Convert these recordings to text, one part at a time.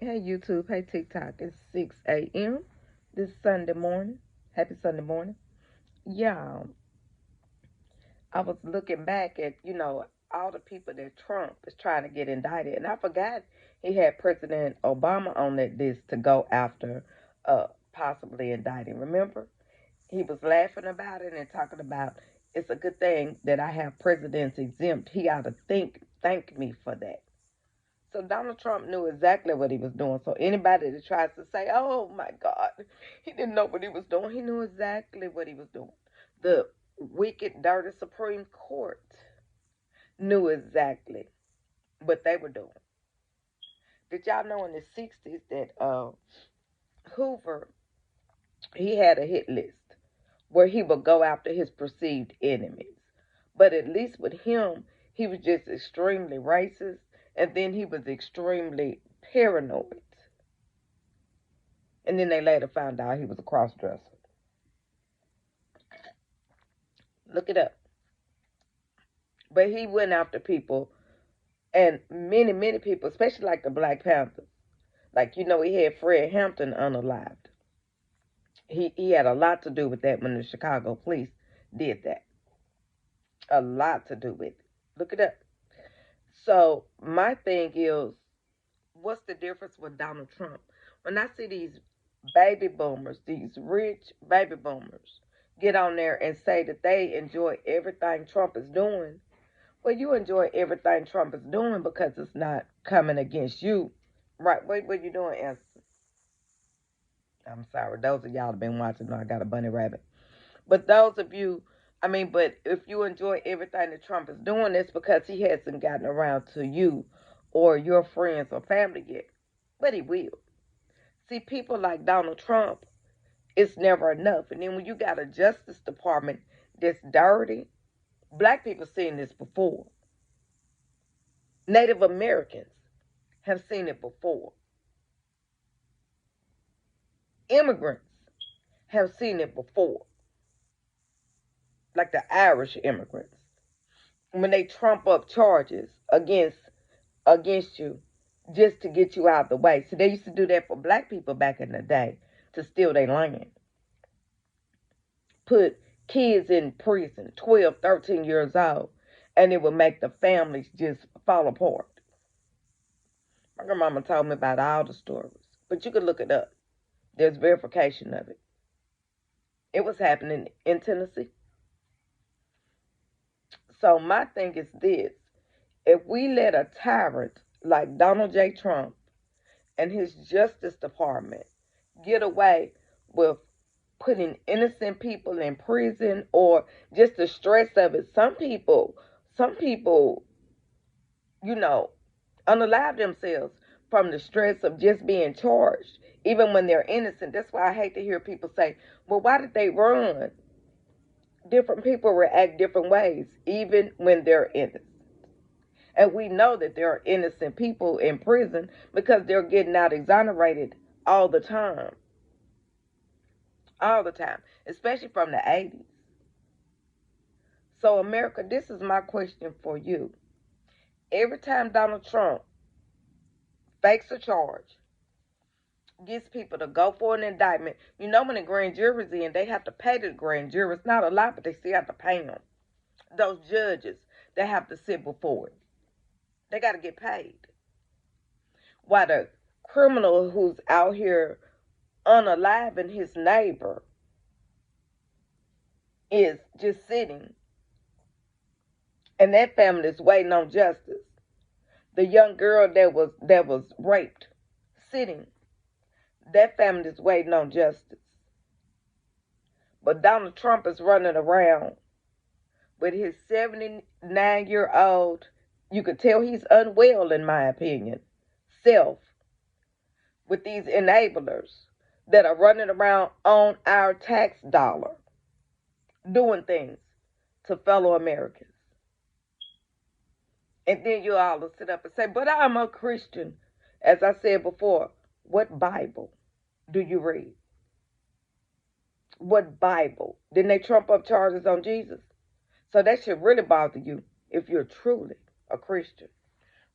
Hey YouTube, hey TikTok. It's 6 a.m. this Sunday morning. Happy Sunday morning. Yeah, I was looking back at, all the people that Trump is trying to get indicted. And I forgot he had President Obama on that list to go after possibly indicting. Remember? He was laughing about it and talking about it's a good thing that I have presidents exempt. He ought to thank me for that. So Donald Trump knew exactly what he was doing. So anybody that tries to say, "Oh my God, he didn't know what he was doing," he knew exactly what he was doing. The wicked, dirty Supreme Court knew exactly what they were doing. Did y'all know in the '60s that Hoover he had a hit list where he would go after his perceived enemies, but at least with him, he was just extremely racist, and then he was extremely paranoid. And then they later found out he was a cross dresser. Look it up. But he went after people, and many people, especially like the Black Panthers. Like, he had Fred Hampton unalived. He had a lot to do with that when the Chicago police did that. A lot to do with it. Look it up. So, my thing is, what's the difference with Donald Trump? When I see these baby boomers, these rich baby boomers, get on there and say that they enjoy everything Trump is doing, well, you enjoy everything Trump is doing because it's not coming against you. Right, what you doing, Esther? I'm sorry. Those of y'all have been watching know I got a bunny rabbit. But those of you, but if you enjoy everything that Trump is doing, it's because he hasn't gotten around to you or your friends or family yet. But he will. See, people like Donald Trump, it's never enough. And then when you got a Justice Department that's dirty, black people seen this before. Native Americans have seen it before. Immigrants have seen it before. Like the Irish immigrants. When they trump up charges against you just to get you out of the way. So they used to do that for black people back in the day to steal their land. Put kids in prison, 12, 13 years old, and it would make the families just fall apart. My grandmama told me about all the stories, but you could look it up. There's verification of it. It was happening in Tennessee. So my thing is this. If we let a tyrant like Donald J. Trump and his Justice Department get away with putting innocent people in prison or just the stress of it, some people, you know, unalive themselves from the stress of just being charged, even when they're innocent. That's why I hate to hear people say, well, why did they run? Different people react different ways, even when they're innocent. And we know that there are innocent people in prison because they're getting out exonerated all the time. All the time. Especially from the 80s. So, America, this is my question for you. Every time Donald Trump fakes a charge, gets people to go for an indictment, when the grand jury's in, they have to pay the grand jury. It's not a lot, but they still have to pay them. Those judges, they have to sit before it. They got to get paid. While the criminal who's out here unaliving his neighbor is just sitting, and that family is waiting on justice. The young girl that was raped, sitting, that family is waiting on justice. But Donald Trump is running around with his 79-year-old, you could tell he's unwell in my opinion, self, with these enablers that are running around on our tax dollar, doing things to fellow Americans. And then you all will sit up and say, but I'm a Christian. As I said before, what Bible do you read? What Bible? Didn't they trump up charges on Jesus? So that should really bother you if you're truly a Christian.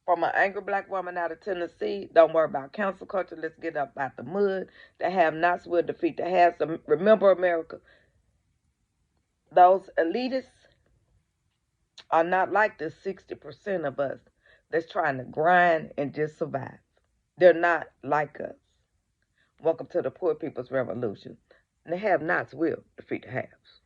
From an angry black woman out of Tennessee, don't worry about cancel culture. Let's get up out the mud. The have-nots will defeat the haves. Remember, America, those elitists are not like the 60% of us that's trying to grind and just survive. They're not like us. Welcome to the poor people's revolution. And the have-nots will defeat the haves.